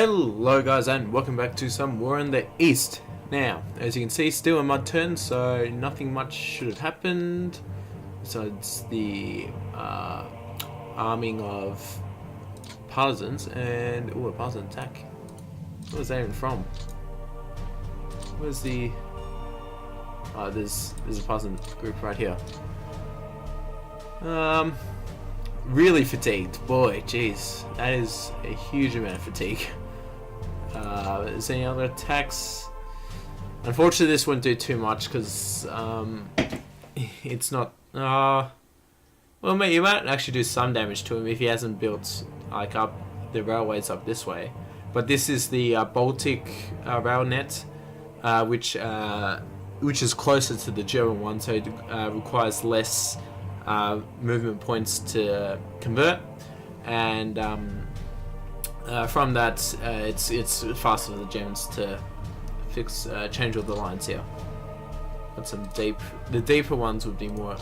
Hello guys and welcome back to some War in the East. Now, as you can see, still a mud turn, so nothing much should have happened besides the arming of partisans and a partisan attack. Where was that even from? Where's the there's a partisan group right here. Really fatigued, boy, jeez, that is a huge amount of fatigue. Is there any other attacks? Unfortunately, this wouldn't do too much because it's not. Well, you might actually do some damage to him if he hasn't built like up the railways up this way. But this is the Baltic rail net, which is closer to the German one, so it requires less movement points to convert, and from that it's faster for the Germans to change all the lines here. But the deeper ones should be more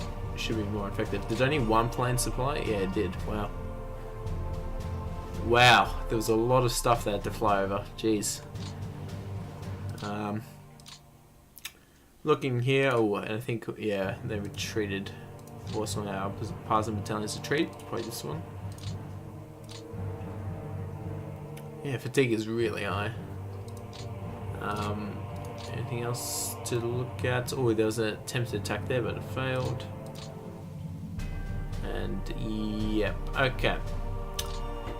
effective. Did only one plane supply? Yeah, it did. Wow, there was a lot of stuff that had to fly over. Jeez. Looking here, and I think they retreated. Force on our partisan battalion's retreat. Probably this one. Yeah, fatigue is really high. Anything else to look at? Oh, there was an attempted attack there, but it failed. And yep, okay.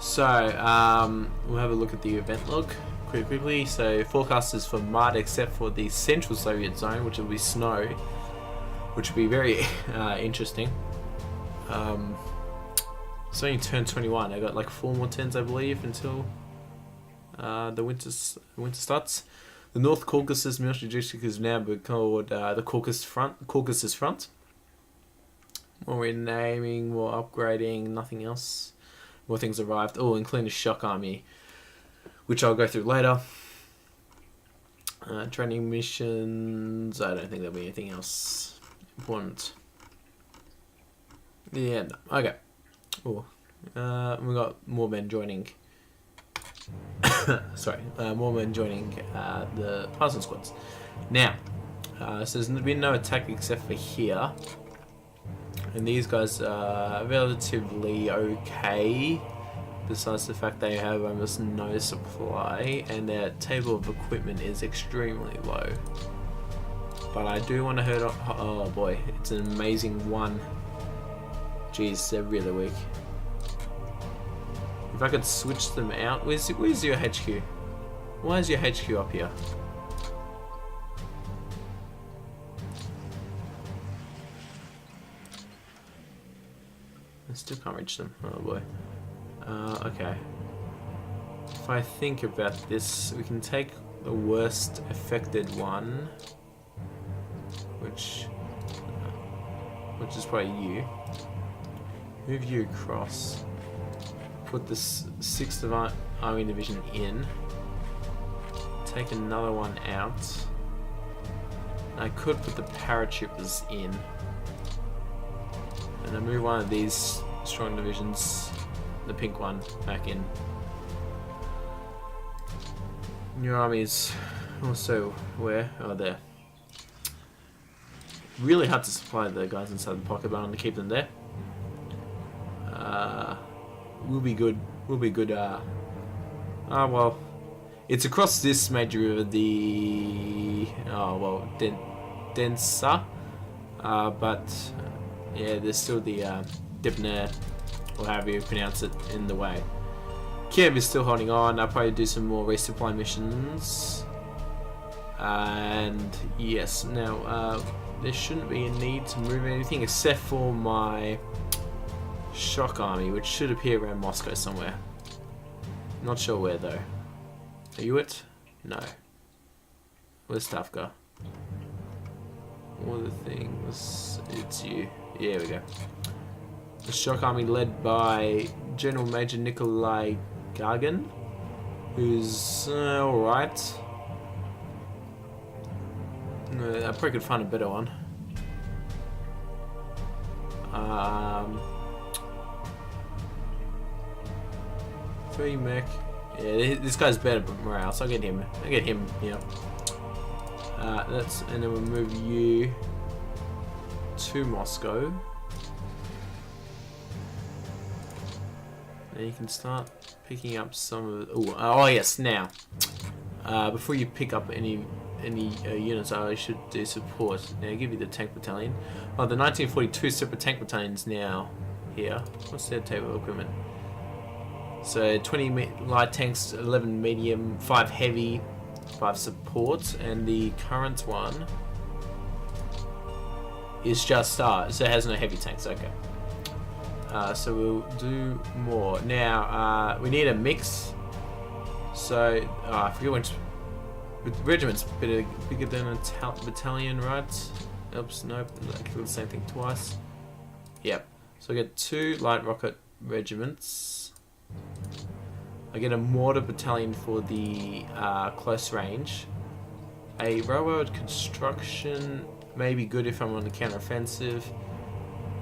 So we'll have a look at the event log quickly. So forecast is for mud, except for the Central Soviet zone, which will be snow, which would be very interesting. It's only turn 21. I got like 4 more turns, I believe, until the winter starts. The North Caucasus military district is now called the Caucasus Front. More renaming, more upgrading, nothing else. More things arrived. Oh, including the shock army, which I'll go through later. Training missions. I don't think there'll be anything else important. Yeah, no. Okay. Oh, we got more men joining. Sorry, more men joining the partisan squads. Now, so there's been no attack except for here, and these guys are relatively okay. Besides the fact they have almost no supply, and their table of equipment is extremely low. But I do want to hurt. Oh boy, it's an amazing one. Jeez, they're really weak. If I could switch them out, where's your HQ? Why is your HQ up here? I still can't reach them. Oh boy. Okay. If I think about this, we can take the worst affected one, which is probably you. Move you across. Put this 6th Army Division in. Take another one out. I could put the paratroopers in. And then move one of these strong divisions, the pink one, back in. New armies also where? Oh, there. Really hard to supply the guys inside the pocket, but I'm going to keep them there. Will be good. Well, it's across this major river, the Densa, but yeah, there's still the Dipner, or however you pronounce it, in the way. Kiev is still holding on. I'll probably do some more resupply missions, and yes, now there shouldn't be a need to move anything except for my shock army, which should appear around Moscow somewhere. Not sure where though. Are you it? No. Where's Stavka? All the things. It's you. Yeah, we go. The shock army led by General Major Nikolai Gagarin, who's alright. I probably could find a better one. 3 mech. Yeah, this guy's better morale, so I'll get him. I'll get him, you know. And then we'll move you to Moscow. And you can start picking up some of. Oh yes, now. Before you pick up any units, I should do support. Now I'll give you the tank battalion. Oh, the 1942 Super Tank Battalion's now here. What's their table of equipment? So 20 light tanks, 11 medium, 5 heavy, 5 support, and the current one is just so it has no heavy tanks. Okay. So we'll do more. Now we need a mix. So I forget which regiment's bigger than a battalion, right? Oops, nope. I can do the same thing twice. Yep. So I get 2 light rocket regiments. I get a mortar battalion for the close range. A railroad construction may be good if I'm on the counteroffensive.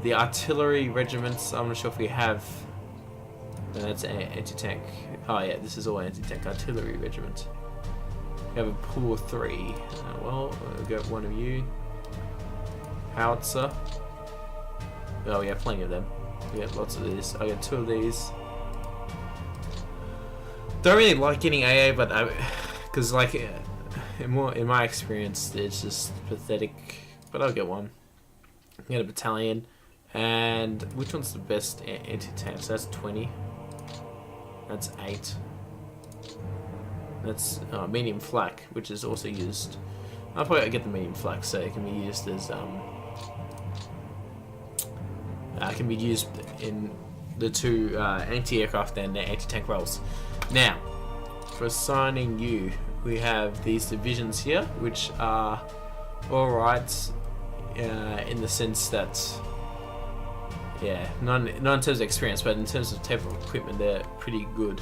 The artillery regiments, I'm not sure if we have. No, that's anti-tank. Oh yeah, this is all anti-tank artillery regiment. We have a pool of 3. Well, we'll get one of you. Howitzer. Oh, we have plenty of them. We have lots of these. I get 2 of these. Don't really like getting AA, but because like in my experience, it's just pathetic. But I'll get one. Get a battalion, and which one's the best anti-tank? So that's 20. That's 8. That's medium flak, which is also used. I'll probably get the medium flak, so it can be used as can be used in the 2 anti-aircraft and the anti-tank roles. Now, for assigning you, we have these divisions here, which are alright in the sense that, yeah, not in terms of experience, but in terms of type of equipment, they're pretty good.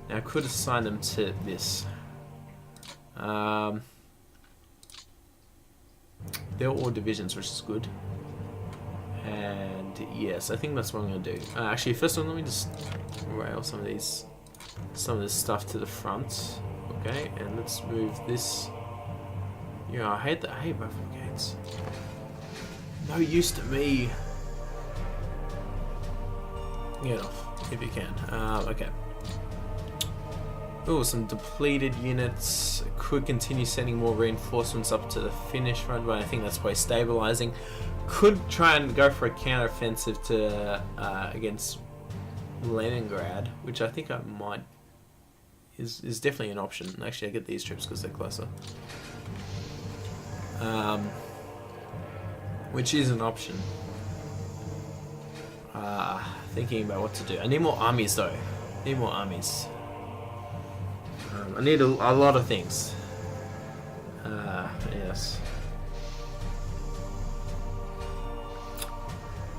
Now, I could assign them to this. They're all divisions, which is good. And yes, I think that's what I'm going to do. Actually, first of all, let me just rail some of this stuff to the front. Okay, and let's move this. Yeah, I hate rifle gates. No use to me. Get off if you can. Okay. Oh, some depleted units. Could continue sending more reinforcements up to the Finnish front, but I think that's probably stabilizing. Could try and go for a counteroffensive to against Leningrad, which I think I might is definitely an option. Actually, I get these troops because they're closer. Which is an option. Thinking about what to do. I need more armies though. I need more armies. I need a lot of things. Yes.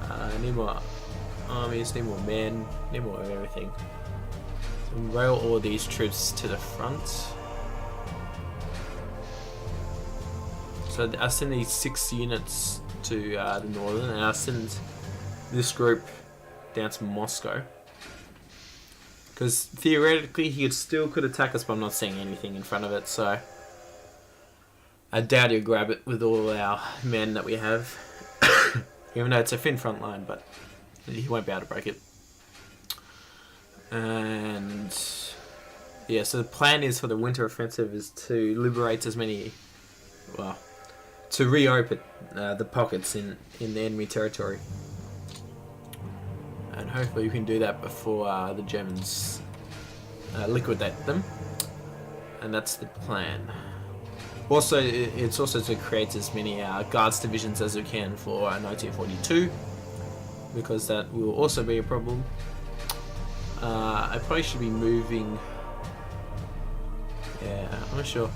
I need more armies, need more men, need more of everything. So rail all these troops to the front. So I send these 6 units to the northern, and I send this group down to Moscow. Because theoretically he could attack us, but I'm not seeing anything in front of it, so I doubt he'll grab it with all our men that we have. Even though it's a Finn front line, but he won't be able to break it. And yeah, so the plan is for the winter offensive is to liberate as many, well, to reopen the pockets in the enemy territory. And hopefully we can do that before the Germans liquidate them. And that's the plan. Also, it's also to create as many guards divisions as we can for 1942, because that will also be a problem. I probably should be moving. Yeah, I'm not sure.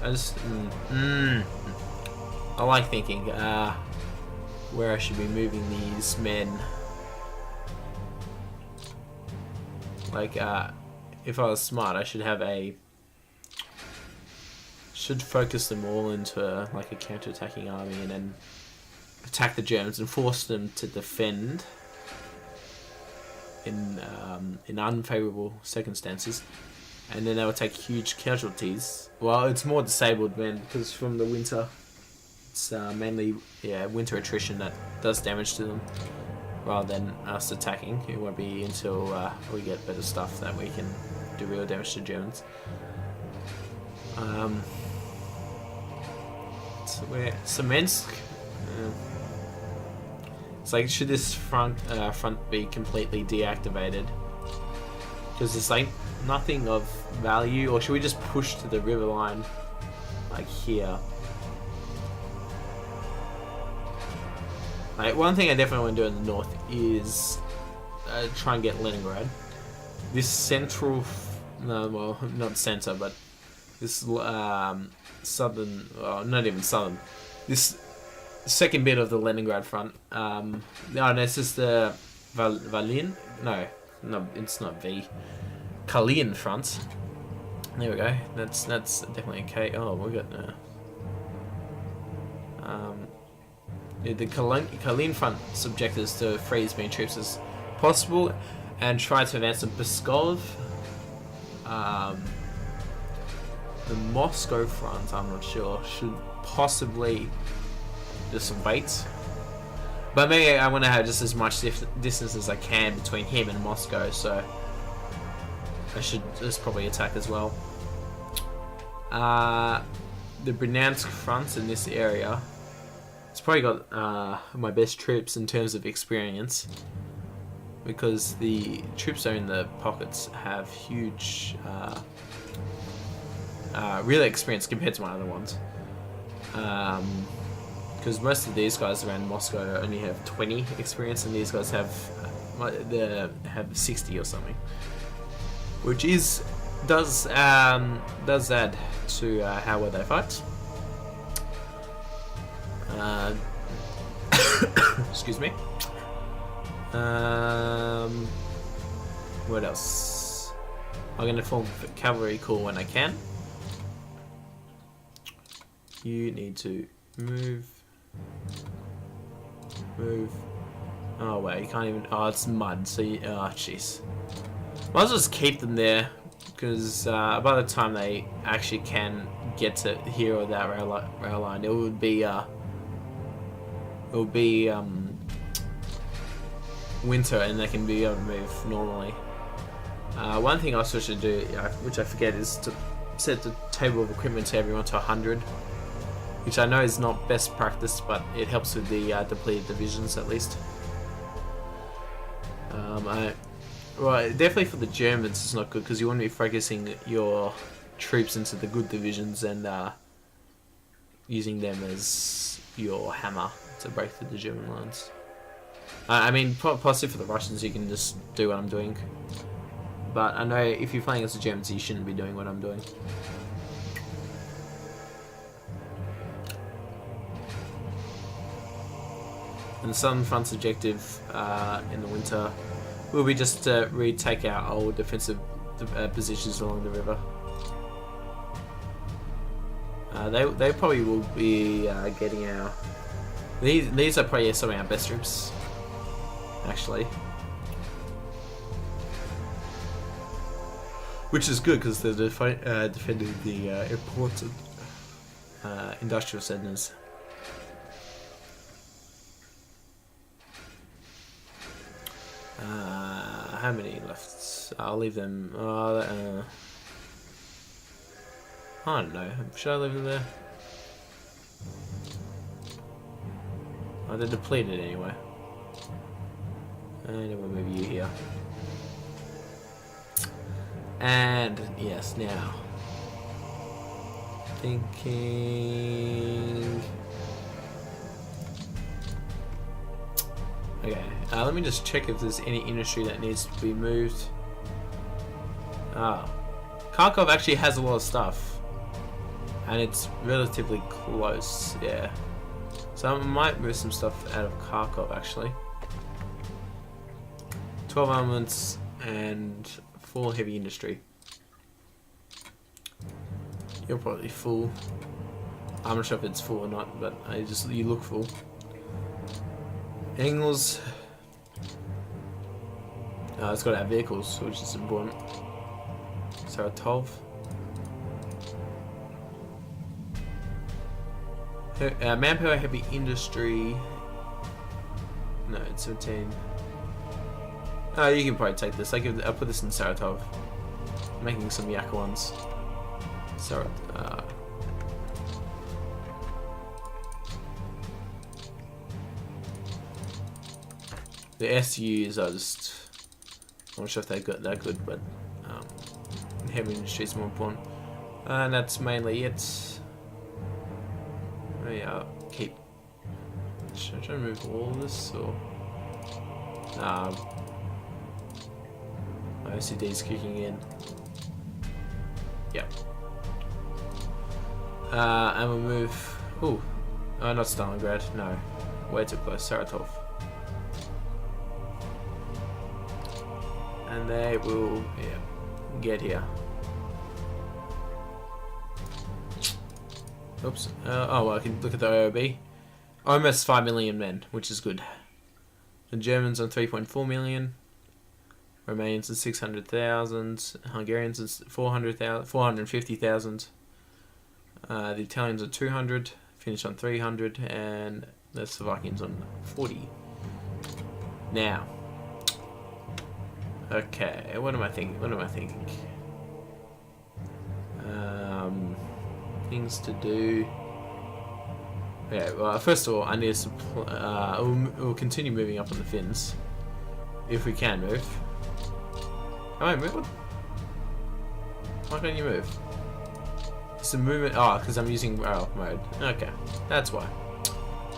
I like thinking where I should be moving these men. Like, if I was smart, I should focus them all into like a counter-attacking army and then attack the Germans and force them to defend. in unfavorable circumstances, and then they will take huge casualties. Well, it's more disabled men because from the winter, it's mainly winter attrition that does damage to them, rather than us attacking. It won't be until we get better stuff that we can do real damage to Germans. So we're Semensk. It's like, should this front be completely deactivated? Because there's like nothing of value, or should we just push to the river line, like here? Like, one thing I definitely want to do in the north is try and get Leningrad. This central, no, well, not center, but this southern, well, not even southern. This second bit of the Leningrad front. No, this is the Valin. No, it's not V. Kalin front. There we go. That's definitely okay. Oh, we got the Kalin front subject is to free as many troops as possible and try to advance to Pskov. The Moscow front, I'm not sure, should possibly just wait. But maybe I want to have just as much distance as I can between him and Moscow, so I should just probably attack as well. The Bryansk front in this area, it's probably got my best troops in terms of experience, because the troops that are in the pockets have huge real experience compared to my other ones. Because most of these guys around Moscow only have 20 experience, and these guys have 60 or something, which does add to how well they fight. Excuse me. What else? I'm gonna form cavalry corps when I can. You need to move. Oh wait, you can't even. Oh, it's mud. So you, oh jeez. Might as well just keep them there, because by the time they actually can get to here or that rail line, it would be winter, and they can be able to move normally. One thing I also should do, which I forget, is to set the table of equipment to everyone to 100. Which I know is not best practice, but it helps with the depleted divisions at least. Well, definitely for the Germans it's not good, because you want to be focusing your troops into the good divisions and using them as your hammer to break through the German lines. I mean, possibly for the Russians you can just do what I'm doing. But I know if you're playing against the Germans you shouldn't be doing what I'm doing. And the Southern Front's objective in the winter will be just to retake our old defensive positions along the river. They probably will be getting our... These are probably some of our best troops, actually. Which is good, because they're defending the important industrial centers. How many left? I'll leave them. I don't know. Should I leave them there? Oh, they're depleted anyway. And we'll move you here. And yes, now thinking. Okay, let me just check if there's any industry that needs to be moved. Kharkov actually has a lot of stuff, and it's relatively close, yeah. So I might move some stuff out of Kharkov actually. 12 armaments and 4 heavy industry. You're probably full. I'm not sure if it's full or not, but you look full. Engels. It's got to have vehicles, which is important. Saratov. Manpower heavy industry. No, it's 17. Oh, you can probably take this. I'll put this in Saratov. I'm making some yak ones. The SUs are just. I'm not sure if they're that good, but heavy industry is more important. And that's mainly it. Oh yeah, keep. Should I try to remove all of this or? My OCD's kicking in. Yep. And we'll move. Ooh, not Stalingrad. No, way too close. Saratov. And they will, get here. Oops. Oh, well, I can look at the IOB. Almost 5 million men, which is good. The Germans on 3.4 million. Romanians on 600,000. Hungarians on 450,000. The Italians on 200. Finnish on 300. And the Slovakians on 40. Now. Okay, what am I thinking? Things to do. Yeah, well, first of all, I need to we'll continue moving up on the Finns. If we can move. Am I moving? Why can't you move? It's a movement. Oh, because I'm using rail mode. Okay, that's why.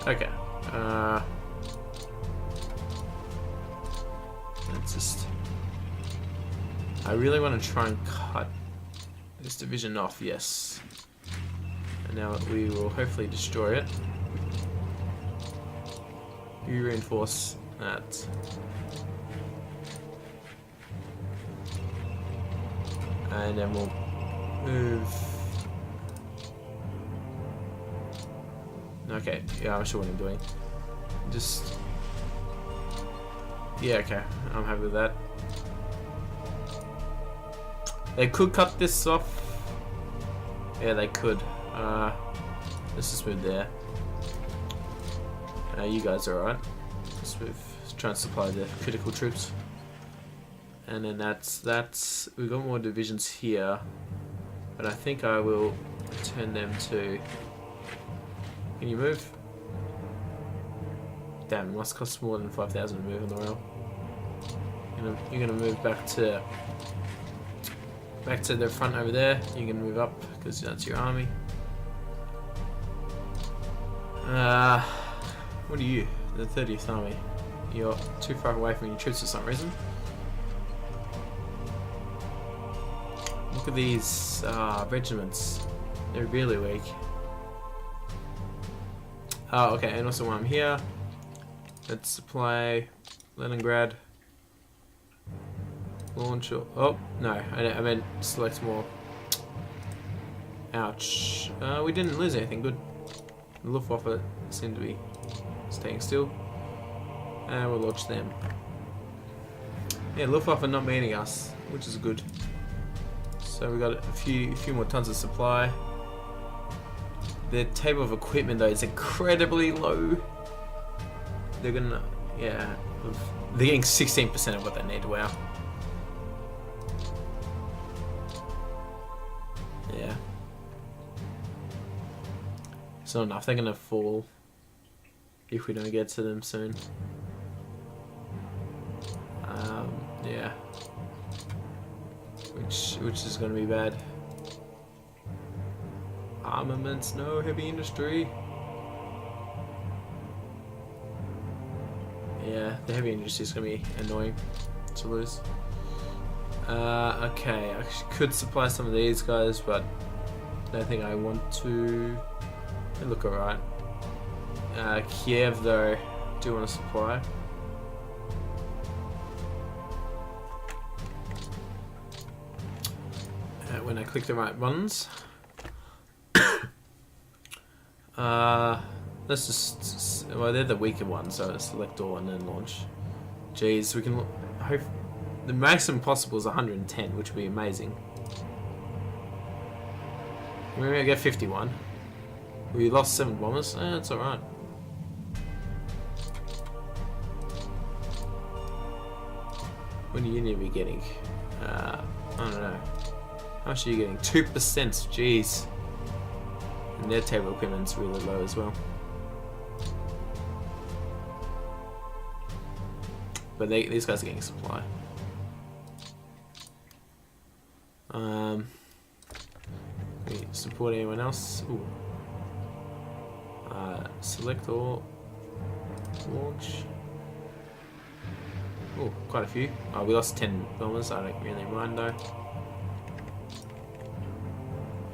Okay. Let's just. I really want to try and cut this division off, yes. And now we will hopefully destroy it. You reinforce that. And then we'll move. Okay, yeah, I'm sure what I'm doing. Just. Yeah, okay, I'm happy with that. They could cut this off. Yeah, they could. Let's just move there. You guys are alright. Let's move. Let's try and supply the critical troops. And then that's. We've got more divisions here. But I think I will turn them to. Can you move? Damn, it must cost more than 5,000 to move on the rail. You're gonna move back to the front over there. You can move up because that's your army. What are you? The 30th Army. You're too far away from your troops for some reason. Look at these regiments. They're really weak. Oh, okay. And also while I'm here, let's supply Leningrad. Launch. Oh no, I meant select more. Ouch. We didn't lose anything. Good. The Luftwaffe seem to be staying still. And we'll launch them. Yeah, Luftwaffe not meeting us, which is good. So we got a few more tons of supply. The table of equipment though is incredibly low. They're gonna, yeah, they're getting 16% of what they need. Wow. Yeah. It's not enough. They're gonna fall if we don't get to them soon. Yeah. Which is gonna be bad. Armaments, no heavy industry. Yeah, the heavy industry is gonna be annoying to lose. Okay, I could supply some of these guys, but I don't think I want to. They look alright. Kiev, though, do want to supply. When I click the right buttons. Let's just. Well, they're the weaker ones, so select all and then launch. Jeez, we can hope. The maximum possible is 110, which would be amazing. Maybe I get 51. We lost 7 bombers. That's alright. What do you need to be getting? I don't know. How much are you getting? 2%. Jeez. And their table equipment's really low as well. But these guys are getting supply. We support anyone else? Ooh. Select all. Launch. Oh, quite a few. Oh, we lost 10 bombers. I don't really mind though.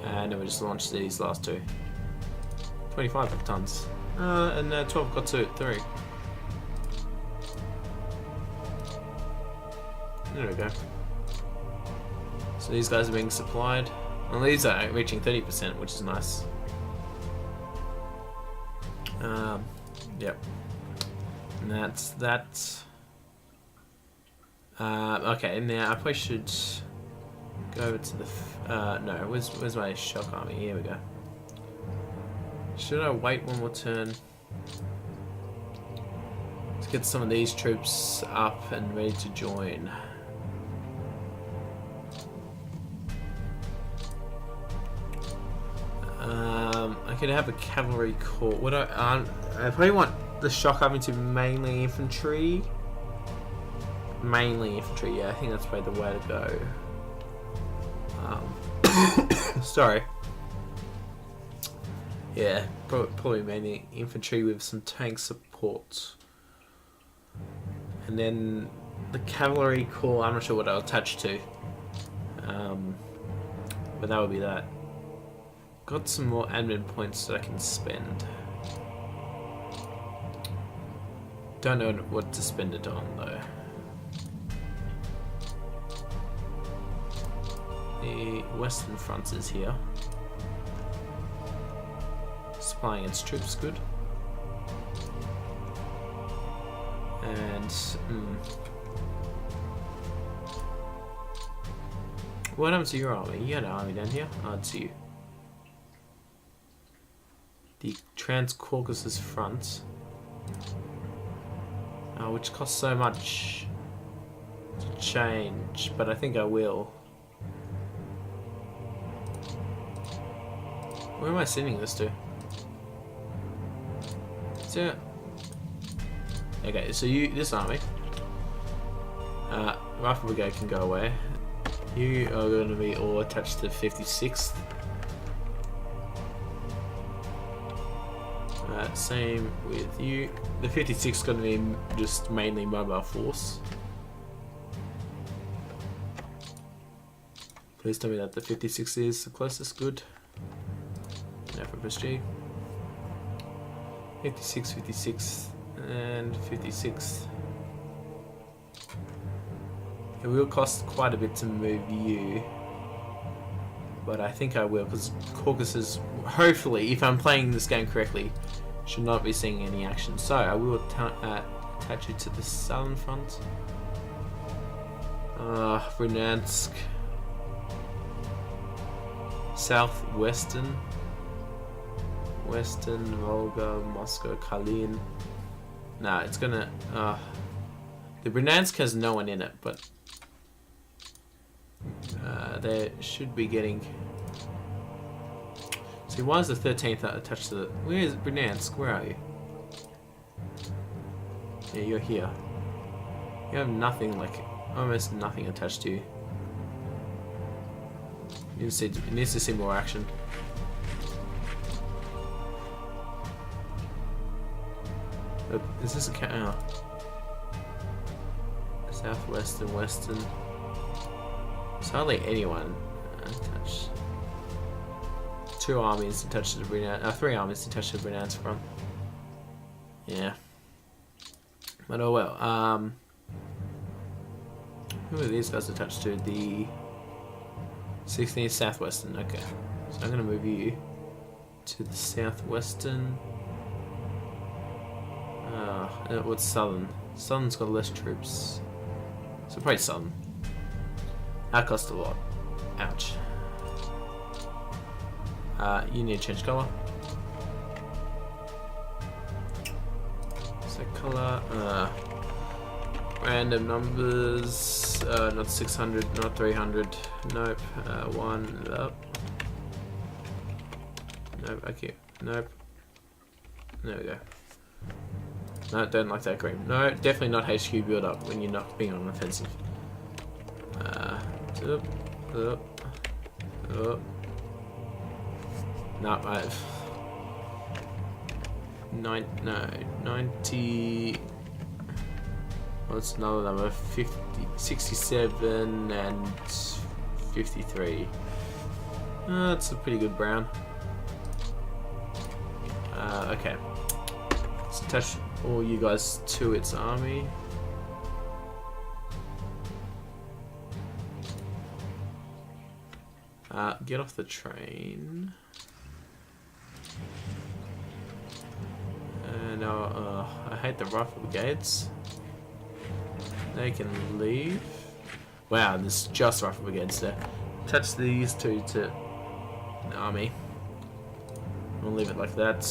And then we just launched these last 2. 25 tons. And 12 got to 3. There we go. So these guys are being supplied. Well, these are reaching 30%, which is nice. Yep. And that's that. Okay, now I probably should go over to the... no, where's my shock army? Here we go. Should I wait one more turn? Let's get some of these troops up and ready to join. I could have a cavalry corps. What I probably want the shock army to be mainly infantry. Mainly infantry, yeah. I think that's probably the way to go. Sorry. Yeah, probably mainly infantry with some tank support. And then the cavalry corps, I'm not sure what I'll attach to. But that would be that. Got some more admin points that I can spend. Don't know what to spend it on though. The Western Front is here. Supplying its troops, good. And what happened to your army? You had an army down here? Oh, it's you. The Trans-Caucasus Front, which costs so much to change, but I think I will. Where am I sending this to? So, okay, so this army, Rifle Brigade can go away. You are going to be all attached to 56th. Same with you. The 56th is going to be just mainly mobile force. Please tell me that the 56th is the closest. Good. Now for SG. 56, 56, and 56th. It will cost quite a bit to move you, but I think I will, because Caucasus, hopefully, if I'm playing this game correctly, should not be seeing any action. So I will attach you to the southern front. Bryansk, southwestern, Western, Volga, Moscow, Kalin. Nah, it's gonna. The Bryansk has no one in it, but they should be getting. See, why is the 13th attached to the... Where is Bryansk? Where are you? Yeah, you're here. You have nothing, like, almost nothing attached to you. It needs to see more action. Is this a... Southwest and Western. There's hardly anyone attached. 2 armies attached to the Bryansk, 3 armies attached to the Bryansk front. Yeah. But oh well. Who are these guys attached to? The 16th Southwestern. Okay. So I'm gonna move you to the Southwestern. What's Southern? Southern's got less troops. So probably some. That cost a lot. Ouch. You need to change color. So color, random numbers, not 600, not 300, nope, 1, nope, okay, nope, there we go. No, don't like that green. No, definitely not HQ build up when you're not being on offensive. No, I've 90. What's another number? 50, 67 and 53. That's a pretty good brown. Okay. Let's attach all you guys to its army. Get off the train. No, I hate the rifle brigades. They can leave. Wow, there's just rifle brigades there. Attach these two to the army. We'll leave it like that.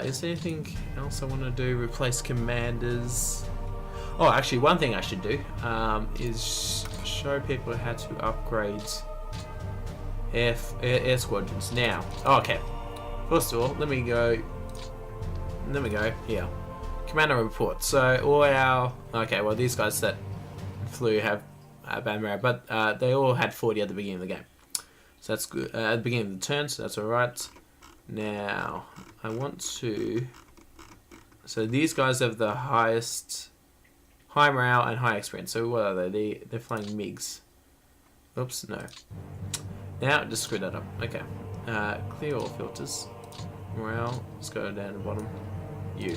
Is there anything else I want to do? Replace commanders. Oh, actually, one thing I should do is show people how to upgrade air squadrons. Now, okay. First of all, let me go here. Commander report. So all our well, these guys that flew have bad morale, but they all had 40 at the beginning of the game, so that's good. At the beginning of the turn, so that's all right. Now I want to. So these guys have the highest high morale and high experience. So what are they? They're flying MiGs. Oops, no. Now just screw that up. Okay. Clear all filters. Morale. Let's go down to the bottom. You.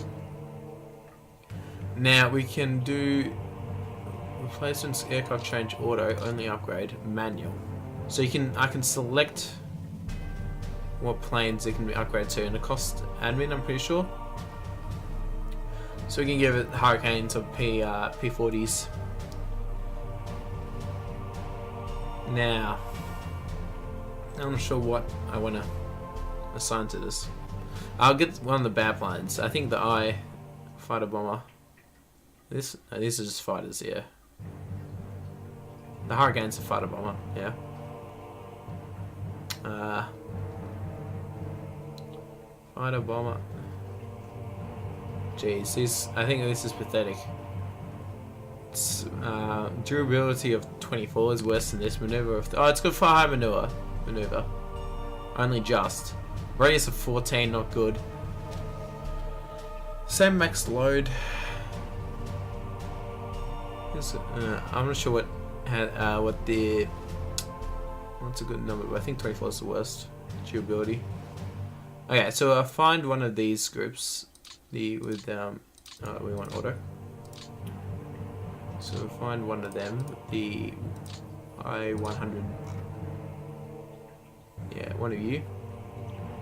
Now we can do replacements, aircraft change auto, only upgrade manual. So I can select what planes it can be upgraded to, and it costs admin, I'm pretty sure. So we can give it Hurricanes or P40s. Now, I'm not sure what I want to assign to this. I'll get one of the bad planes. I think the I fighter bomber. These are just fighters, yeah. The Hurricane's a fighter bomber, yeah. Fighter bomber. Jeez, I think this is pathetic. It's, durability of 24 is worse than this. Maneuver of it's good for high maneuver. Only just. Radius of 14, not good. Same max load. I'm not sure what's a good number, but I think 24 is the worst. Durability. Okay, so I'll find one of these groups. We want auto. So we'll find one of them. The I-100. Yeah, one of you.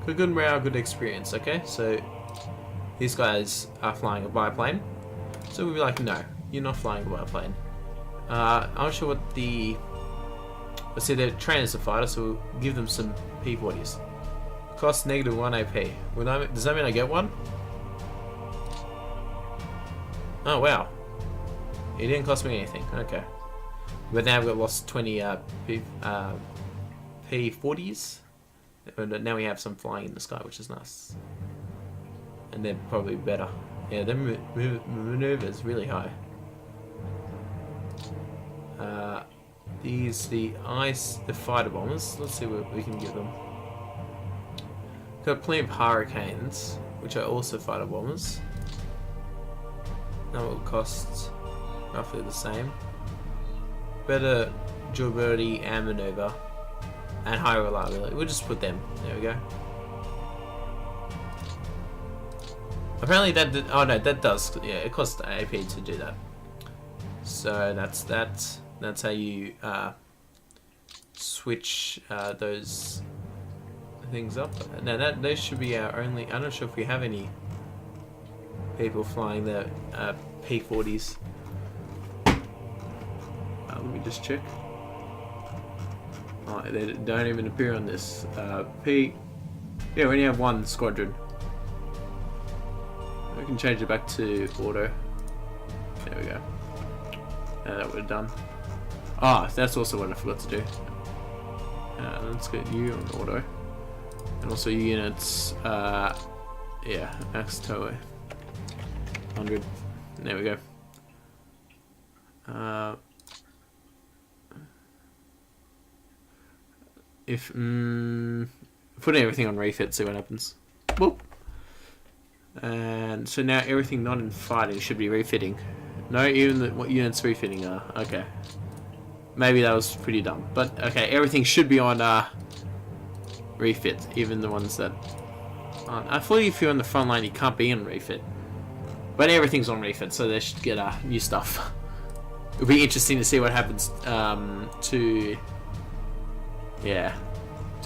Good morale, good experience. Okay, so these guys are flying a biplane. So we'll be like, no, you're not flying a biplane. I'm not sure what the. Let's see, they're trained as a fighter, so we'll give them some P40s. Cost -1 AP. Does that mean I get one? Oh wow. It didn't cost me anything. Okay. But now we've lost 20 P40s. But now we have some flying in the sky, which is nice. And they're probably better. Yeah, their maneuver is really high. The fighter bombers. Let's see what we can give them. Got plenty of Hurricanes, which are also fighter bombers. That will cost roughly the same. Better durability and maneuver, and higher reliability. We'll just put them. There we go. Apparently that did, oh no, that does. Yeah, it costs AP to do that. So that's how you switch those things up. Now those should be our only. I'm not sure if we have any people flying the P40s. just check. Oh, they don't even appear on this. P. Yeah, we only have one squadron. We can change it back to auto. There we go. That we're done. Ah, that's also what I forgot to do. Let's get you on auto. And also units, yeah, max tower. 100. There we go. If putting everything on refit, see what happens. Whoop. And so now everything not in fighting should be refitting. No, even what units refitting are. Okay. Maybe that was pretty dumb, but okay, everything should be on refit, even the ones that aren't. I thought if you're on the front line, you can't be on refit, but everything's on refit, so they should get new stuff. It'll be interesting to see what happens to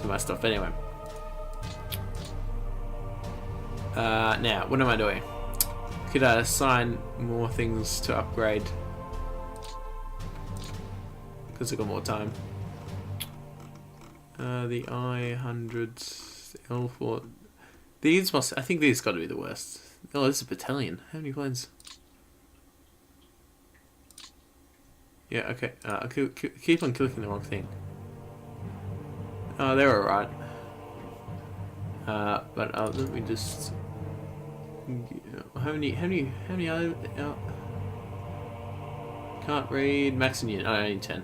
my stuff. Anyway, now what am I doing? Could I assign more things to upgrade? Because I got more time. The I-100s, L4. These must. I think these got to be the worst. Oh, this is a battalion. How many planes? Yeah. Okay. I keep on clicking the wrong thing. Oh, they're alright. But let me just. How many other? Can't read. Max and unit. I only 10.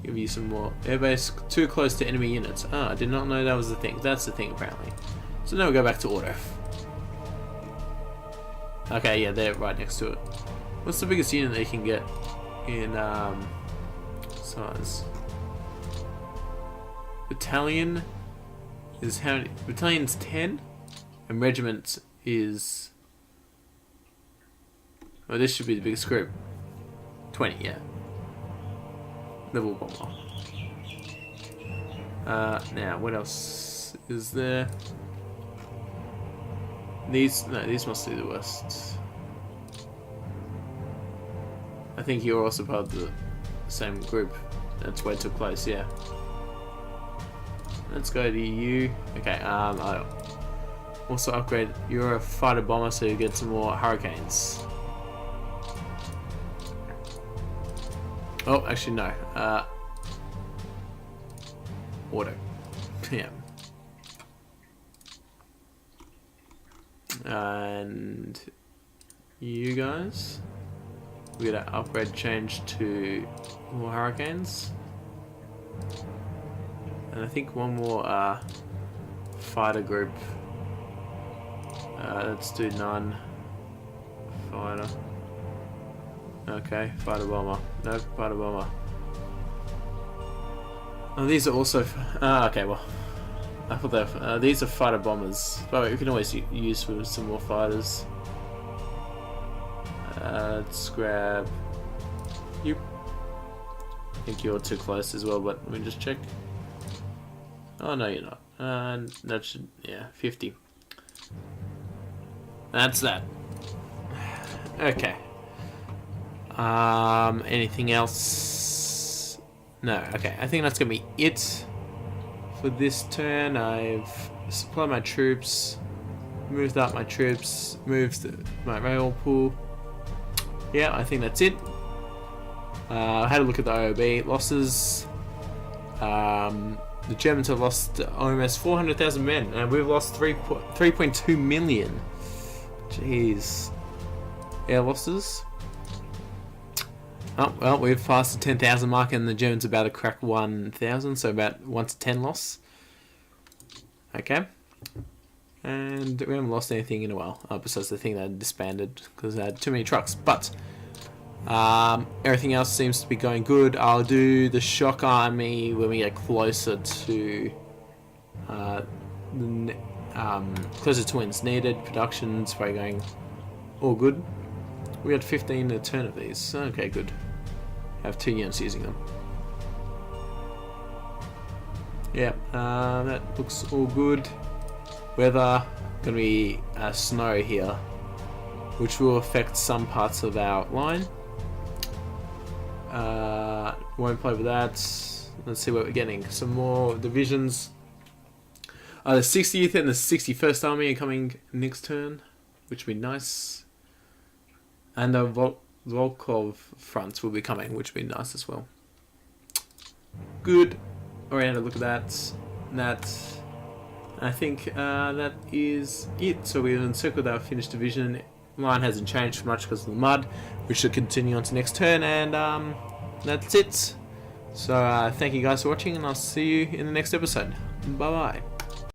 Give you some more. Airbase too close to enemy units. Ah, I did not know that was the thing. That's the thing apparently. So now we'll go back to auto. Okay, yeah, they're right next to it. What's the biggest unit they can get in size? Battalion is how many? Battalion's 10, and regiment is. Oh, this should be the biggest group. 20, yeah. Level bomber. Now, what else is there? These must be the worst. I think you're also part of the same group. That's where it took place, yeah. Let's go to you. Okay, I also upgrade. You're a fighter bomber, so you get some more hurricanes. Oh, actually no. Auto. Yeah. And you guys, we got to upgrade, change to more hurricanes, and I think one more fighter group. Let's do none. Fighter. Okay, fighter bomber. No, fighter bomber. Oh, these are also. Okay, well, I thought they. These are fighter bombers. But we can always use for some more fighters. Let's grab you. I think you're too close as well, but let me just check. Oh no, you're not. That should 50. That's that. Okay. Anything else? No. Okay, I think that's gonna be it for this turn. I've supplied my troops, moved up my troops, moved my rail pool. Yeah, I think that's it. I had a look at the OOB losses. The Germans have lost almost 400,000 men, and we've lost 3.2 million. Jeez. Air losses. Oh, well, we've passed the 10,000 mark, and the Germans are about to crack 1,000, so about 1 to 10 loss. Okay. And we haven't lost anything in a while, besides the thing that disbanded because they had too many trucks. But everything else seems to be going good. I'll do the shock army when we get closer to closer to wins needed. Production's probably going all good. We had 15 a turn of these. Okay, good. Have 2 units using them. Yeah, that looks all good. Weather, gonna be snow here, which will affect some parts of our line. Won't play with that. Let's see what we're getting. Some more divisions. The 60th and the 61st Army are coming next turn, which will be nice. And the Volkov fronts will be coming, which will be nice as well. Good. Alright, have a look at that. I think that is it. So we've encircled our finished division. Mine hasn't changed much because of the mud, which should continue on to next turn, and that's it. So thank you guys for watching, and I'll see you in the next episode. Bye bye.